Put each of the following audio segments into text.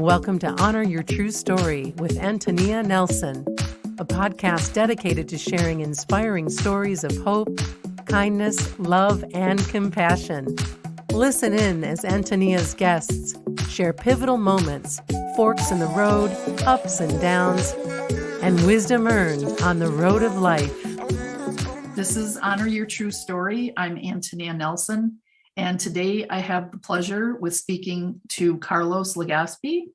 Welcome to Honor Your True Story with Antonia Nelson, a podcast dedicated to sharing inspiring stories of hope, kindness, love, and compassion. Listen in as Antonia's guests share pivotal moments, forks in the road, ups and downs, and wisdom earned on the road of life. This is Honor Your True Story. I'm Antonia Nelson, and today I have the pleasure with speaking to Carlos Legaspy.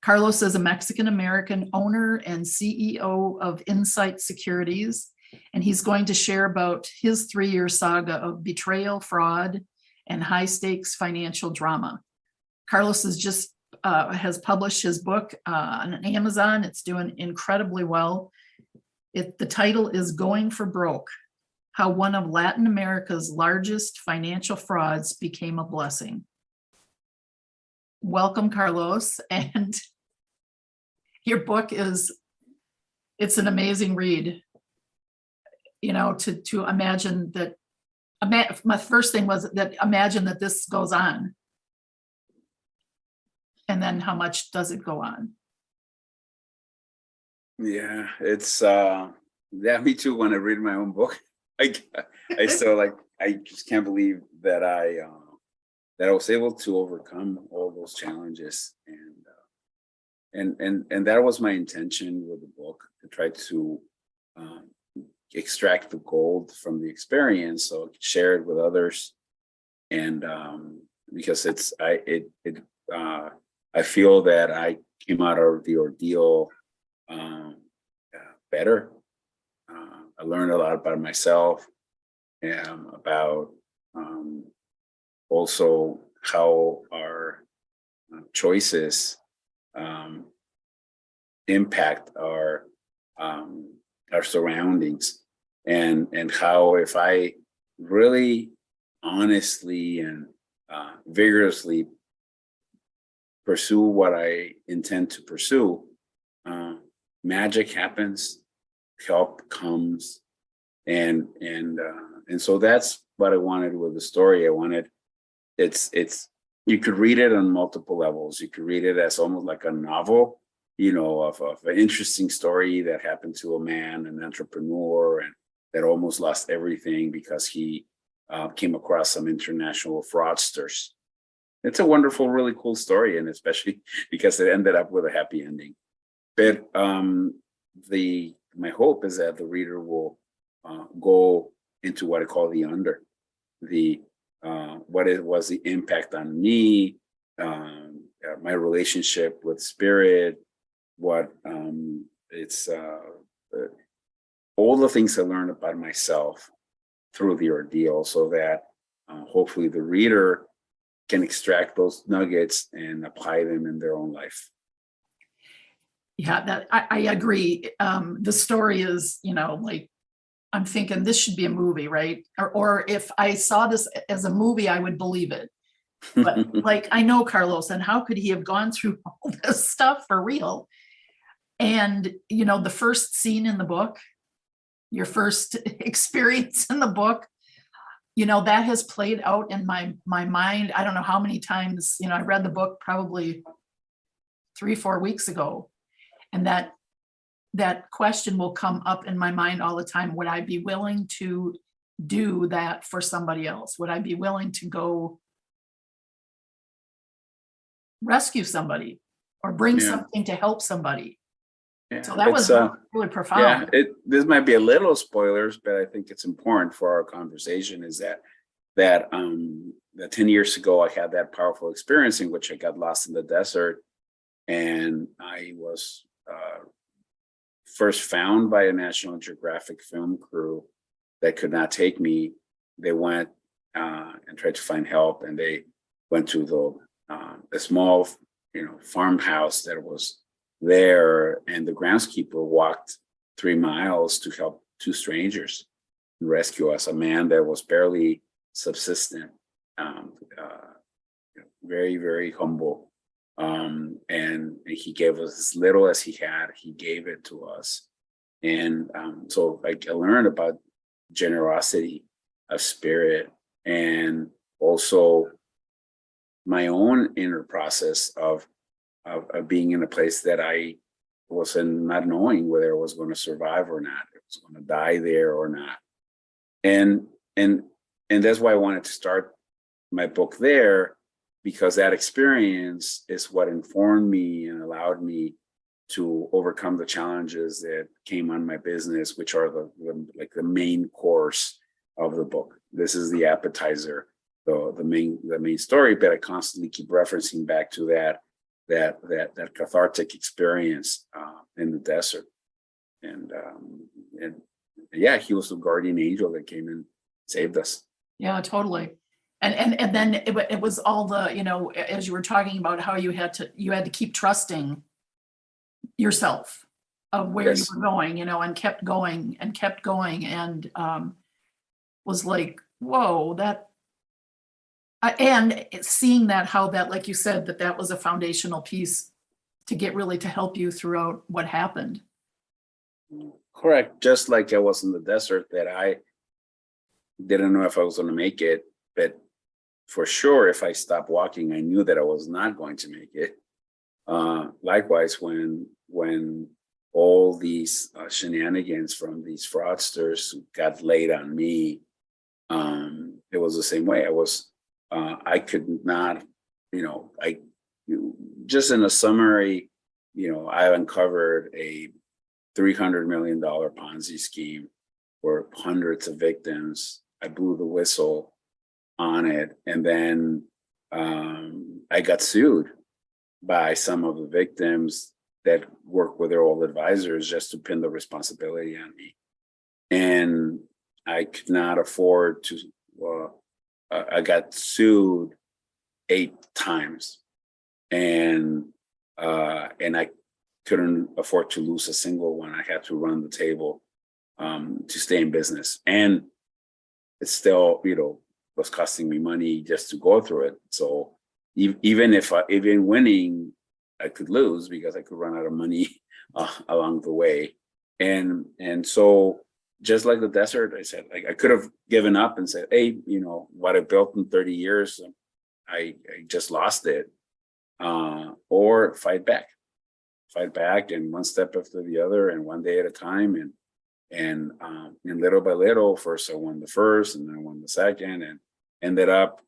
Carlos is a Mexican-American owner and CEO of Insight Securities, and he's going to share about his 3-year saga of betrayal, fraud, and high-stakes financial drama. Carlos has published his book on Amazon. It's doing incredibly well. The title is Going for Broke: How One of Latin America's Largest Financial Frauds Became a Blessing. Welcome, Carlos. And your book it's an amazing read. You know, to imagine that, my first thing was that imagine that this goes on. And then how much does it go on? Yeah, it's me too. When I read my own book, I still I just can't believe that I was able to overcome all those challenges, and that was my intention with the book, to try to extract the gold from the experience, so I could share it with others, and because I feel that I came out of the ordeal better. I learned a lot about myself and about also how our choices impact our surroundings, and how if I really honestly and vigorously pursue what I intend to pursue, magic happens, help comes, and so that's what I wanted with the story. I wanted it's you could read it on multiple levels. You could read it as almost like a novel, of an interesting story that happened to a man, an entrepreneur, and that almost lost everything because he came across some international fraudsters. It's a wonderful, really cool story, and especially because it ended up with a happy ending. But my hope is that the reader will go into what I call the under, what was the impact on me, my relationship with spirit, what it's all the things I learned about myself through the ordeal, so that hopefully the reader can extract those nuggets and apply them in their own life. Yeah, I agree. The story is, I'm thinking this should be a movie, right? Or if I saw this as a movie, I would believe it. But I know Carlos, and how could he have gone through all this stuff for real? And, the first scene in the book, your first experience in the book, that has played out in my mind. I don't know how many times, I read the book probably 3-4 weeks ago. And that question will come up in my mind all the time. Would I be willing to do that for somebody else? Would I be willing to go rescue somebody or bring something to help somebody? Yeah, so that was really profound. Yeah, this might be a little spoilers, but I think it's important for our conversation, is that 10 years ago, I had that powerful experience in which I got lost in the desert, and I was first found by a National Geographic film crew that could not take me. They went and tried to find help, and they went to the small, farmhouse that was there, and the groundskeeper walked 3 miles to help 2 strangers rescue us, a man that was barely subsistent, very, very humble. And he gave us as little as he had. He gave it to us. And so I learned about generosity of spirit, and also my own inner process of of being in a place that I was in, not knowing whether I was going to survive or not, if I was going to die there or not. And that's why I wanted to start my book there, because that experience is what informed me and allowed me to overcome the challenges that came on my business, which are the main course of the book. This is the appetizer, the main story, but I constantly keep referencing back to that cathartic experience in the desert. And yeah, he was the guardian angel that came and saved us. Yeah, totally. And then it was all the, as you were talking about how you had to keep trusting yourself of where Yes. you were going, and kept going and was like, whoa, and seeing that, how that, like you said, that was a foundational piece to help you throughout what happened. Correct. Just like I was in the desert, that I didn't know if I was going to make it, but for sure, if I stopped walking, I knew that I was not going to make it. Likewise, when all these shenanigans from these fraudsters got laid on me, it was the same way. I could not, just in a summary, I uncovered a $300 million Ponzi scheme for hundreds of victims. I blew the whistle on it. And then I got sued by some of the victims that work with their old advisors just to pin the responsibility on me. And I could not afford to, I got sued 8 times. And I couldn't afford to lose a single one. I had to run the table to stay in business. And it still, was costing me money just to go through it. So even winning, I could lose because I could run out of money along the way. And so just like the desert, I said, like, I could have given up and said, hey, what I built in 30 years, I just lost it. Or fight back and one step after the other and one day at a time. And little by little, first I won the first and then I won the second and ended up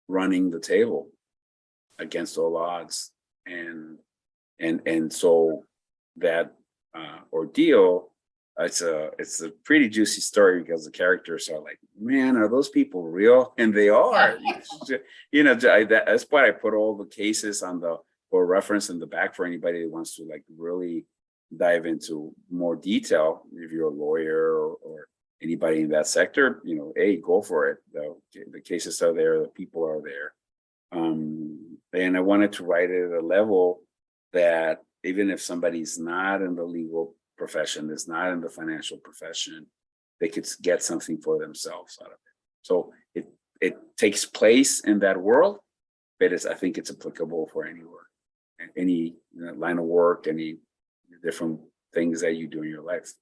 running the table against all odds. And so that ordeal, it's a pretty juicy story because the characters are like, man, are those people real? And they are. That's why I put all the cases for reference in the back for anybody that wants to like really dive into more detail. If you're a lawyer or anybody in that sector, hey, go for it. The cases are there, the people are there. And I wanted to write it at a level that even if somebody's not in the legal profession, is not in the financial profession, they could get something for themselves out of it. So it takes place in that world, but I think it's applicable for anywhere, any line of work, any different things that you do in your life.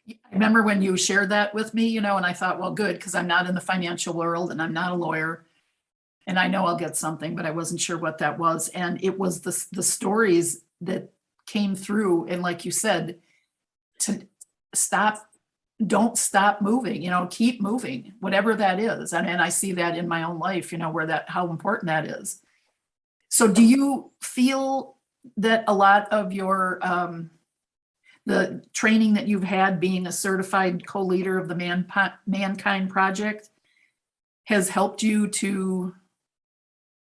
I remember when you shared that with me, and I thought, well, good, because I'm not in the financial world and I'm not a lawyer. And I know I'll get something, but I wasn't sure what that was. And it was the stories that came through. And like you said, don't stop moving, keep moving, whatever that is. And I see that in my own life, how important that is. So do you feel that a lot of your, the training that you've had being a certified co-leader of the Mankind Project has helped you to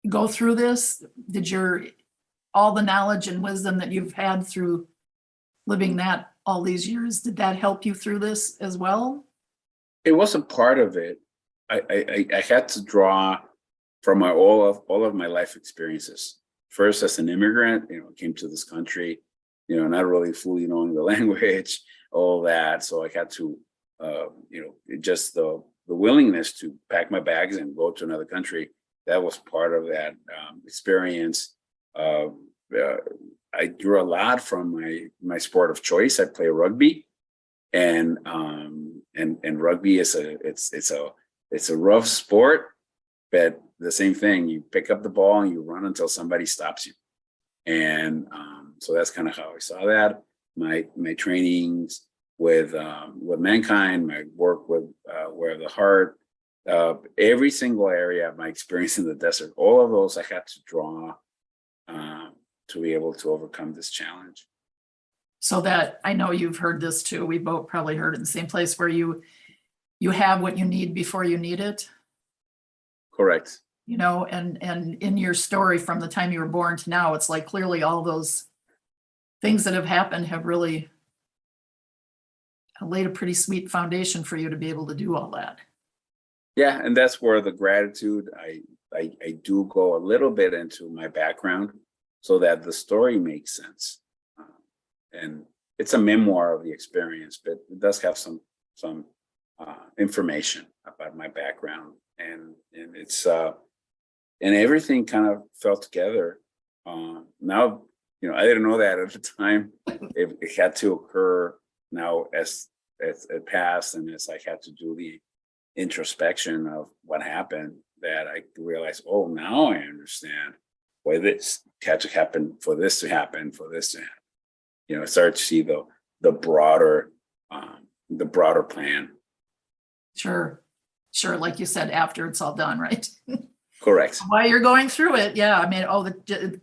go through this? Did all the knowledge and wisdom that you've had through living that all these years, did that help you through this as well? It wasn't part of it. I had to draw from all of my life experiences. First, as an immigrant, came to this country, not really fully knowing the language, all that. So I had to, just the willingness to pack my bags and go to another country. That was part of that experience. I drew a lot from my sport of choice. I play rugby, and rugby is a rough sport, but the same thing. You pick up the ball and you run until somebody stops you. And so that's kind of how I saw that. My trainings with mankind, my work with the heart, every single area of my experience in the desert, all of those I had to draw to be able to overcome this challenge. So that, I know you've heard this too. We both probably heard it in the same place, where you have what you need before you need it. Correct. You know, and in your story from the time you were born to now, it's like clearly all those things that have happened have really laid a pretty sweet foundation for you to be able to do all that. Yeah, and that's where the gratitude, I do go a little bit into my background so that the story makes sense. And it's a memoir of the experience, but it does have some information about my background, and it's and everything kind of fell together. Now, you know, I didn't know that at the time. It had to occur now as it passed, and as I had to do the introspection of what happened, that I realized, oh, now I understand why this had to happen, for this to happen, for this to happen. You know, I started to see the broader plan. Sure. Like you said, after it's all done, right? Correct. While you're going through it. Yeah. I mean,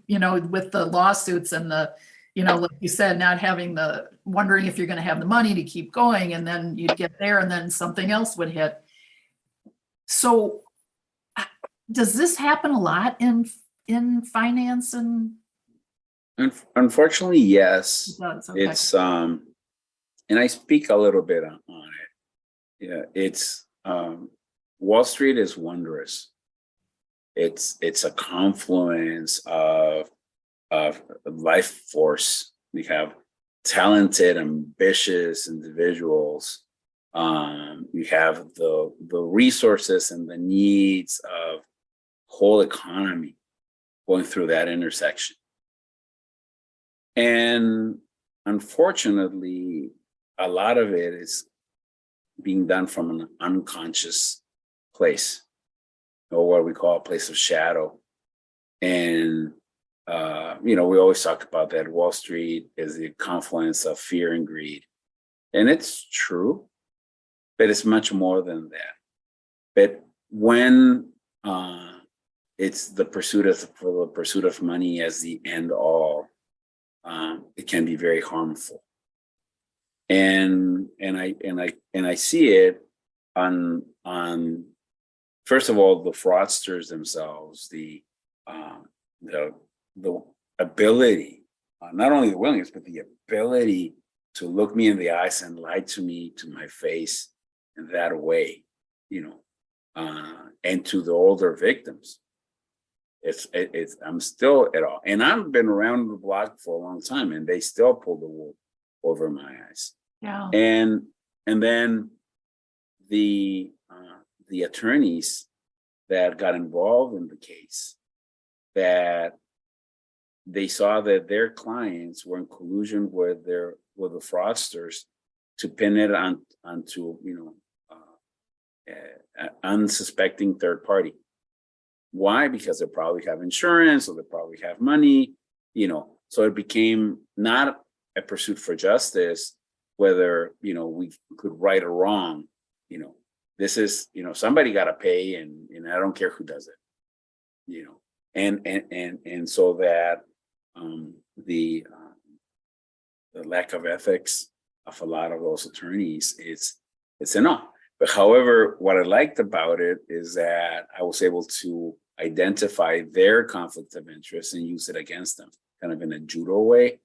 you know, with the lawsuits and the, you know, like you said, not having wondering if you're going to have the money to keep going, and then you'd get there and then something else would hit. So does this happen a lot in finance? And Unfortunately, yes. it does, okay. It's and I speak a little bit on it. Yeah, it's Wall Street is wondrous. It's a confluence of life force. We have talented, ambitious individuals. We have the resources and the needs of whole economy going through that intersection. And unfortunately, a lot of it is being done from an unconscious place, or what we call a place of shadow. And you know, we always talk about that Wall Street is the confluence of fear and greed, and it's true, but it's much more than that. But when it's the pursuit of money as the end all, it can be very harmful. And I see it on first of all, the fraudsters themselves, the ability, not only the willingness, but the ability to look me in the eyes and lie to me to my face in that way, you know, and to the older victims. I'm still at all, and I've been around the block for a long time, and they still pull the wool over my eyes. Yeah. And then the attorneys that got involved in the case, that they saw that their clients were in collusion with the fraudsters to pin it onto, you know, unsuspecting third party. Why? Because they probably have insurance, or they probably have money, you know. So it became not a pursuit for justice, whether, you know, we could right or wrong. You know, this is, you know, somebody got to pay, and I don't care who does it, you know. And so that the lack of ethics of a lot of those attorneys, it's enough. But however, what I liked about it is that I was able to identify their conflict of interest and use it against them, kind of in a judo way.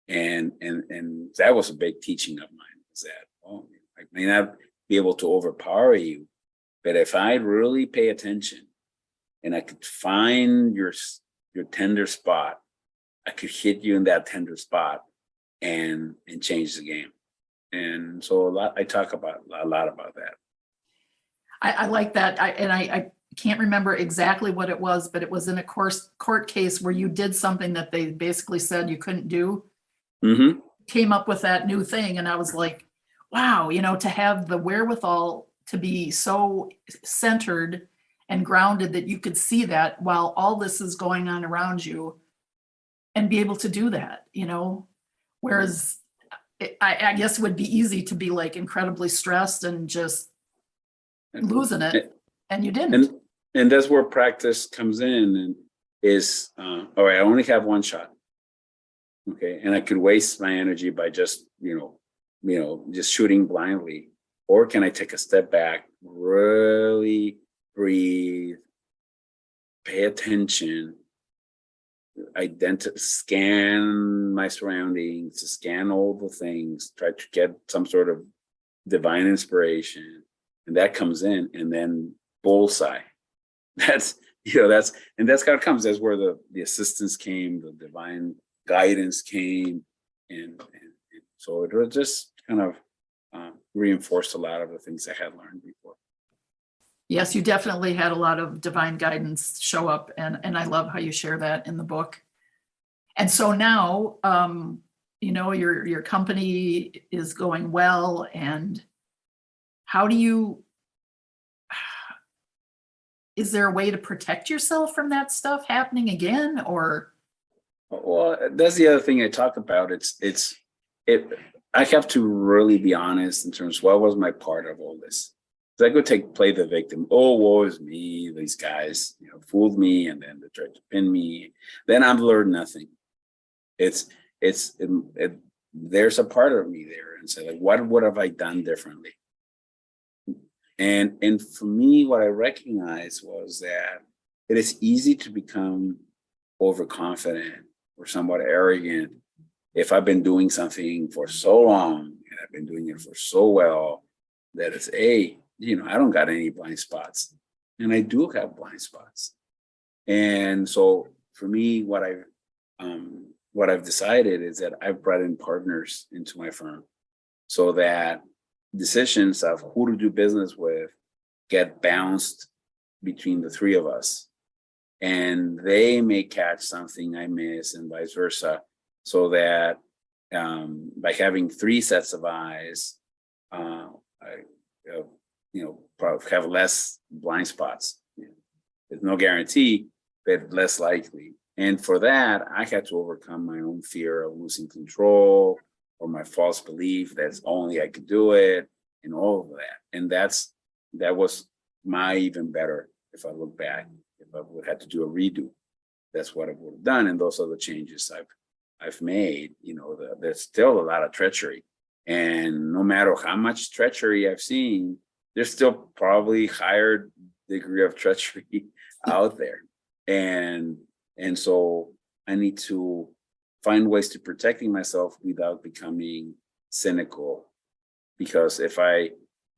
And that was a big teaching of mine, is that, oh, I may not be able to overpower you, but if I really pay attention and I could find your tender spot, I could hit you in that tender spot and change the game. And so I talk about a lot about that. I like that. I can't remember exactly what it was, but it was in a court case where you did something that they basically said you couldn't do. Mm-hmm. Came up with that new thing. And I was like, wow, you know, to have the wherewithal to be so centered and grounded that you could see that while all this is going on around you. and be able to do that, whereas I guess it would be easy to be like incredibly stressed and just losing it, and you didn't. And that's where practice comes in, and is all right, I only have one shot. Okay. And I could waste my energy by just, just shooting blindly. Or can I take a step back, really breathe, pay attention, scan my surroundings, scan all the things, try to get some sort of divine inspiration. And that comes in, and then bullseye. That's how it comes. That's where the assistance came, the divine guidance came, and so it was just kind of reinforced a lot of the things I had learned before. Yes, you definitely had a lot of divine guidance show up, and I love how you share that in the book. And so now, your company is going well, and is there a way to protect yourself from that stuff happening again, or? Well, that's the other thing I talk about. I have to really be honest in terms of what was my part of all this. I could play the victim. Oh, woe is me. These guys, fooled me, and then they tried to pin me. Then I've learned nothing. There's a part of me there, and say, like, what have I done differently? And for me, what I recognized was that it is easy to become overconfident or somewhat arrogant if I've been doing something for so long and I've been doing it for so well that it's I don't got any blind spots, and I do have blind spots. And so for me, what I've decided is that I've brought in partners into my firm so that decisions of who to do business with get bounced between the three of us, and they may catch something I miss and vice versa, so that by having three sets of eyes, I probably have less blind spots. There's no guarantee, but less likely. And for that, I had to overcome my own fear of losing control, or my false belief that only I could do it, and all of that. And that was my even better. If I look back, if I would have to do a redo, that's what I would have done. And those are the changes I've made. There's still a lot of treachery, and no matter how much treachery I've seen, there's still probably higher degree of treachery out there. And so I need to find ways to protecting myself without becoming cynical. Because if I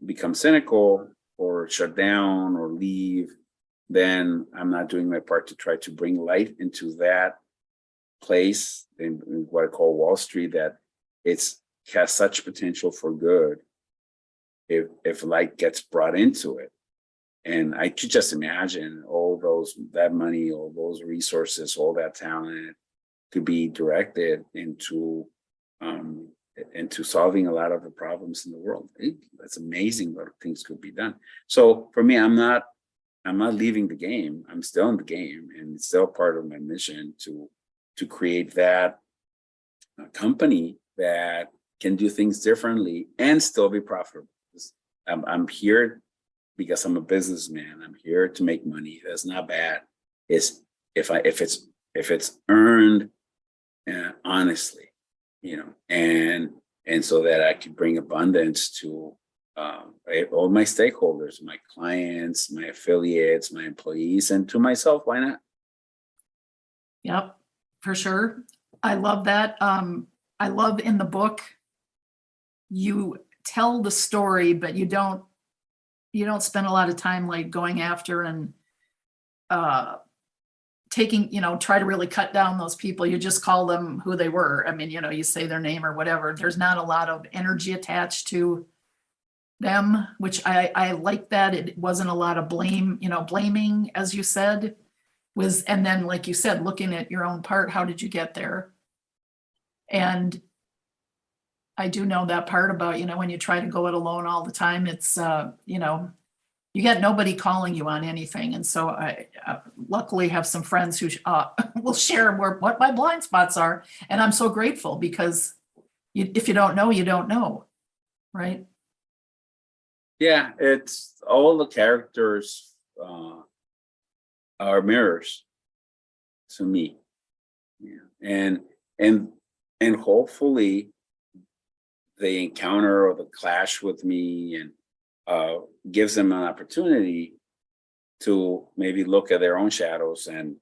become cynical or shut down or leave, then I'm not doing my part to try to bring light into that place in what I call Wall Street, that has such potential for good if light gets brought into it. And I could just imagine that money, all those resources, all that talent could be directed into solving a lot of the problems in the world. That's amazing what things could be done. So for me, I'm not leaving the game. I'm still in the game, and it's still part of my mission to create that company that can do things differently and still be profitable. I'm here because I'm a businessman. I'm here to make money. That's not bad. It's if it's earned honestly, and so that I could bring abundance to all my stakeholders, my clients, my affiliates, my employees, and to myself. Why not? Yep, for sure. I love that. I love in the book, you tell the story, but you don't spend a lot of time like going after and taking, try to really cut down those people. You just call them who they were. I mean, you say their name or whatever. There's not a lot of energy attached to them, which I like that. It wasn't a lot of blaming, as you said, and then, like you said, looking at your own part, how did you get there? And I do know that part about, when you try to go it alone all the time, it's, you get nobody calling you on anything. And so I luckily have some friends who will share what my blind spots are. And I'm so grateful because if you don't know, you don't know. Right. Yeah, it's all the characters are mirrors to me. Yeah. And hopefully they encounter or the clash with me and gives them an opportunity to maybe look at their own shadows and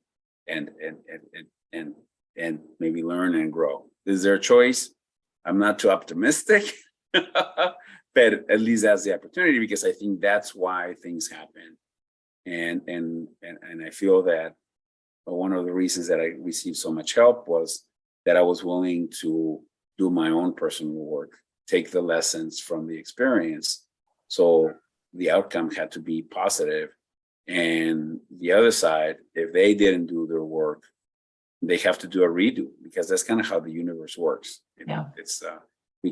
maybe learn and grow. Is their choice? I'm not too optimistic, but at least that's the opportunity, because I think that's why things happen. And I feel that one of the reasons that I received so much help was that I was willing to do my own personal work, take the lessons from the experience. So the outcome had to be positive. And the other side, if they didn't do their work, they have to do a redo, because that's kind of how the universe works. It's we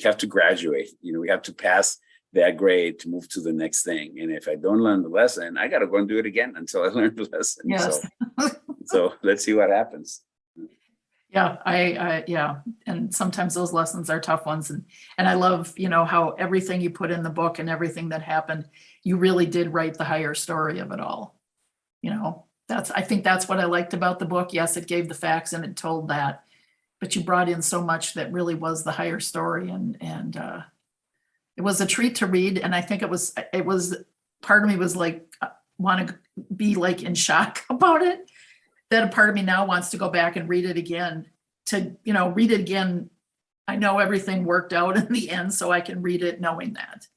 have to graduate. We have to pass that grade to move to the next thing. And if I don't learn the lesson, I got to go and do it again until I learn the lesson. Yes. So let's see what happens. Yeah, yeah. And sometimes those lessons are tough ones. And I love, how everything you put in the book and everything that happened, you really did write the higher story of it all. I think that's what I liked about the book. Yes, it gave the facts and it told that, but you brought in so much that really was the higher story. And it was a treat to read. And I think it was part of me was like, want to be like in shock about it. That a part of me now wants to go back and read it again read it again. I know everything worked out in the end, so I can read it knowing that.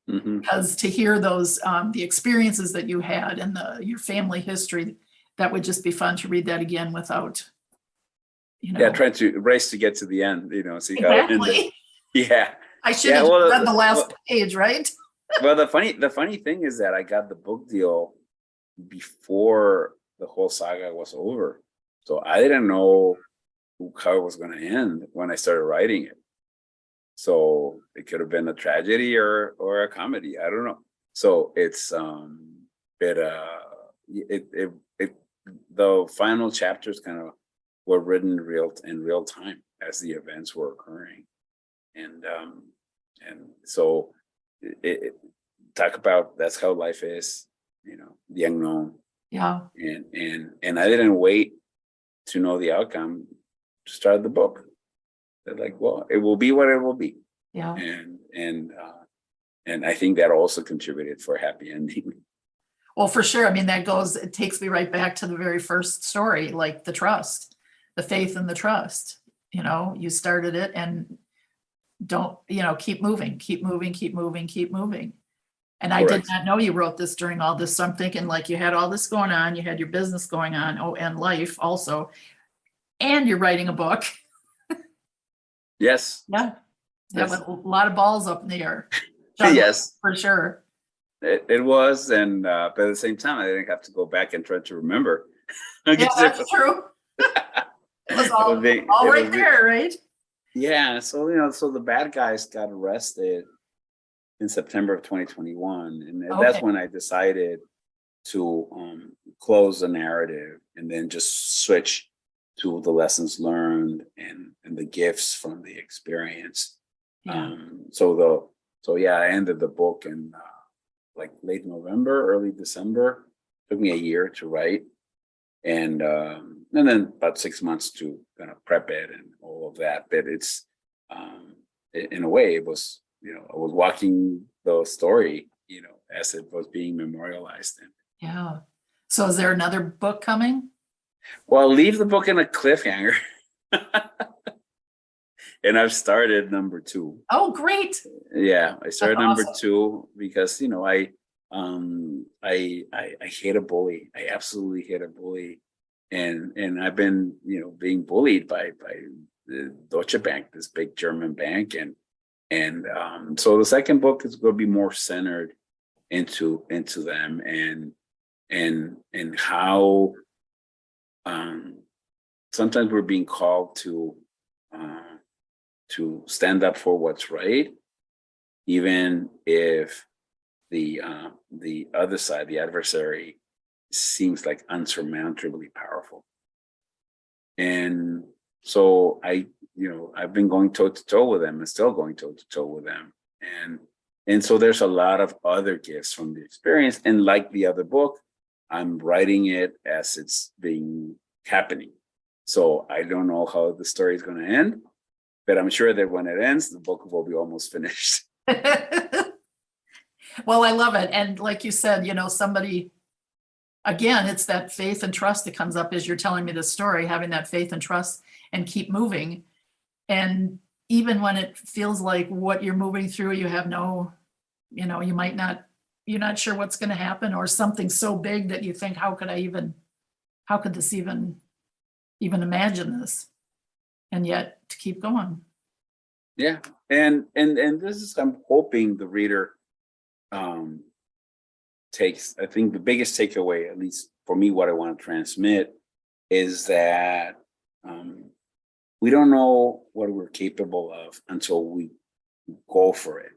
Mm-hmm. Because to hear those, the experiences that you had and your family history, that would just be fun to read that again without, Yeah, trying to race to get to the end, so you exactly. Yeah. I should have read the last page, right? Well, the funny thing is that I got the book deal before the whole saga was over. So I didn't know how it was going to end when I started writing it. So it could have been a tragedy or a comedy. I don't know. So it's the final chapters kind of were written in real time as the events were occurring. And so talk about, that's how life is, the unknown. Yeah. And I didn't wait to know the outcome to start the book. They're like, well, it will be what it will be. Yeah. And I think that also contributed for a happy ending. Well, for sure. I mean, it takes me right back to the very first story, like the trust, the faith and the trust. You started it and don't, keep moving. And I did not know you wrote this during all this. So I'm thinking like you had all this going on, you had your business going on, and life also, and you're writing a book. Yes. Yeah. Yes. With a lot of balls up in the air. Yes. For sure. It was. And but at the same time, I didn't have to go back and try to remember. Yeah, that's true. It was all right there, right? Yeah. So, so the bad guys got arrested in September of 2021. And that's when I decided to close the narrative and then just switch to the lessons learned and the gifts from the experience. Yeah. I ended the book in like late November, early December. Took me a year to write. And then about 6 months to kind of prep it and all of that. But it's in a way, it was, I was walking the story, as it was being memorialized. Yeah. So is there another book coming? Well, I'll leave the book in a cliffhanger. And I've started number 2. Oh, great. Yeah, I started number 2 because, I hate a bully. I absolutely hate a bully. And I've been, being bullied by the Deutsche Bank, this big German bank. And so the second book is going to be more centered into them and how sometimes we're being called to stand up for what's right, even if the other side, the adversary, seems like unsurmountably powerful. And so I've been going toe to toe with them and still going toe to toe with them. And so there's a lot of other gifts from the experience. And like the other book, I'm writing it as it's happening. So I don't know how the story is going to end, but I'm sure that when it ends, the book will be almost finished. Well, I love it. And like you said, somebody, again, it's that faith and trust that comes up as you're telling me this story, having that faith and trust and keep moving. And even when it feels like what you're moving through, you have no, you might not, you're not sure what's going to happen, or something so big that you think, how could this even imagine this? And yet to keep going. Yeah. And this is, I'm hoping the reader takes, I think the biggest takeaway, at least for me, what I want to transmit is that we don't know what we're capable of until we go for it.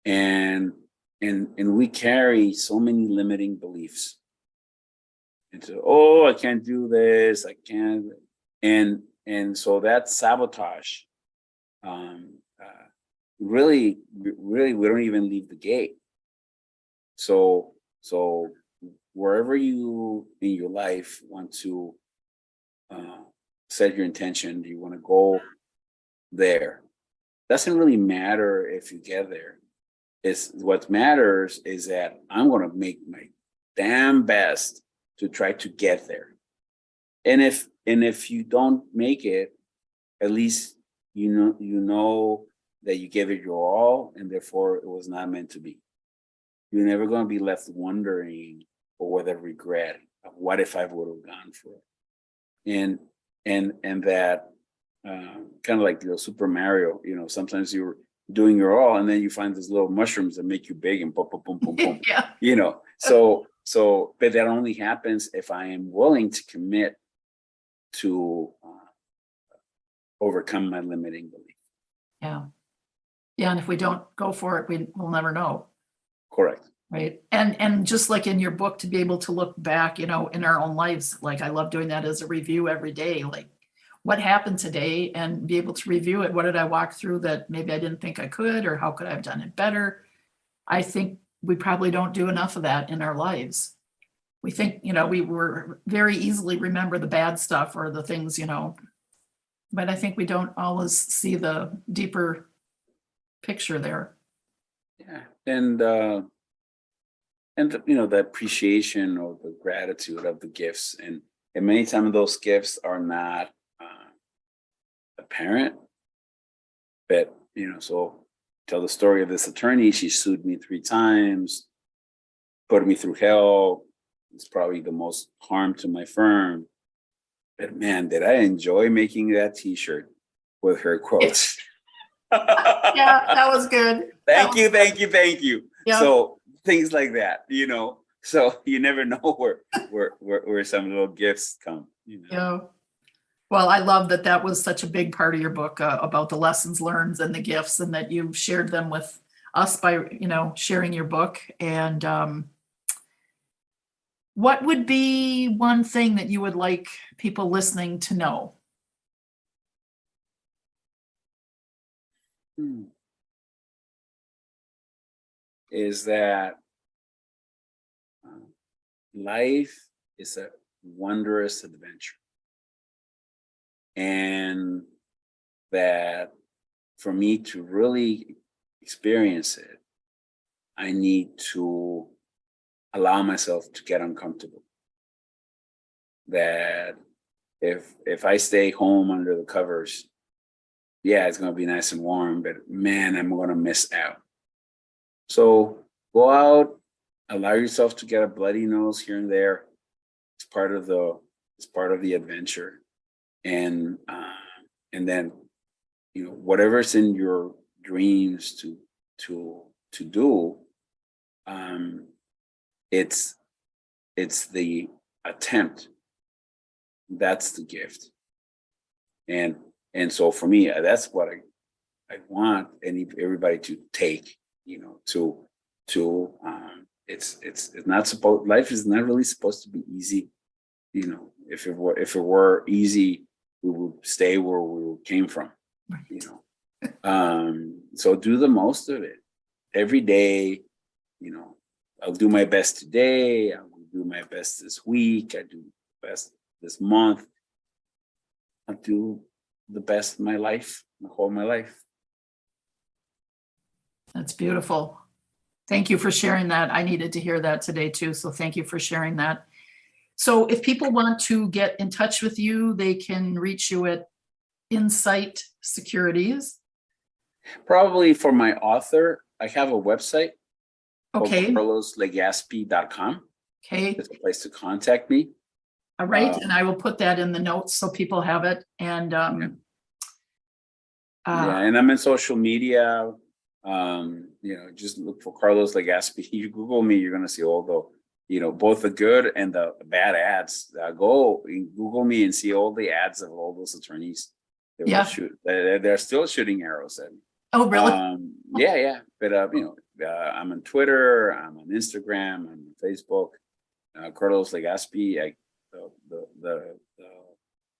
And we carry so many limiting beliefs. And so, oh, I can't do this, I can't. And so that sabotage, really, we don't even leave the gate. So wherever you in your life want to set your intention, you want to go there. Doesn't really matter if you get there. It's what matters is that I'm going to make my damn best to try to get there. And if you don't make it, at least you know that you gave it your all, and therefore it was not meant to be. You're never going to be left wondering or with a regret of what if I would have gone for it. And that kind of like Super Mario, sometimes you're doing your all, and then you find these little mushrooms that make you big and boom, boom, boom, boom, boom. Yeah. So, but that only happens if I am willing to commit to overcome my limiting belief. Yeah. Yeah. And if we don't go for it, we'll never know. Correct. Right. And just like in your book, to be able to look back, in our own lives, like I love doing that as a review every day, like what happened today, and be able to review it. What did I walk through that maybe I didn't think I could, or how could I have done it better? I think we probably don't do enough of that in our lives. We think, we were very easily remember the bad stuff or the things, but I think we don't always see the deeper picture there. Yeah. And the appreciation or the gratitude of the gifts. And many times those gifts are not apparent, but, so tell the story of this attorney. She sued me 3 times, put me through hell. It's probably the most harm to my firm. But man, did I enjoy making that T-shirt with her quotes. Yeah, that was good. Thank you. Yeah. So things like that, so you never know where some little gifts come. Yeah. Well, I love that was such a big part of your book about the lessons learned and the gifts, and that you shared them with us by, sharing your book. And what would be one thing that you would like people listening to know? Is that life is a wondrous adventure. And that for me to really experience it, I need to allow myself to get uncomfortable. That if I stay home under the covers, yeah, it's going to be nice and warm, but man, I'm going to miss out. So go out, allow yourself to get a bloody nose here and there. It's part of the adventure. And then, whatever's in your dreams to do, it's the attempt. That's the gift. And so for me, that's what I want everybody to take, to tool. It's not supposed. Life is not really supposed to be easy. You know, if it were easy, we would stay where we came from. Right. You know, so do the most of it every day. You know, I'll do my best today. I will do my best this week. I do best this month. I'll do the best in my life, the whole of my life. That's beautiful. Thank you for sharing that. I needed to hear that today too. So thank you for sharing that. So if people want to get in touch with you, they can reach you at Insight Securities. Probably for my author, I have a website. Okay. CarlosLegaspy.com. Okay. It's a place to contact me. All right. And I will put that in the notes so people have it. And yeah, and I'm in social media. You know, just look for Carlos Legaspy. You Google me, you're gonna see all the, you know, both the good and the bad ads. Go and Google me and see all the ads of all those attorneys. They're still shooting arrows at me. Oh, really? Yeah. But you know, I'm on Twitter, I'm on Instagram, I'm on Facebook. Carlos Legaspy.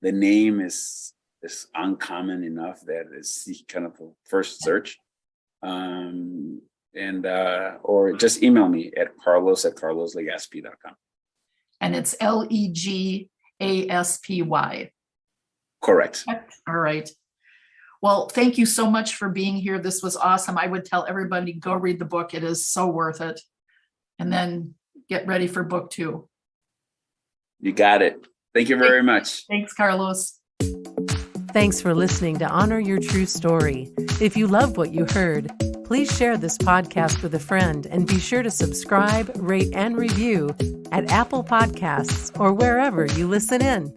The name is uncommon enough that it's kind of a first search. Or just email me at carlos@carloslegaspy.com. And it's Legaspy. Correct. All right. Well, thank you so much for being here. This was awesome. I would tell everybody, go read the book. It is so worth it. And then get ready for book 2. You got it. Thank you very much. Thanks, Carlos. Thanks for listening to Honor Your True Story. If you loved what you heard, please share this podcast with a friend and be sure to subscribe, rate, and review at Apple Podcasts or wherever you listen in.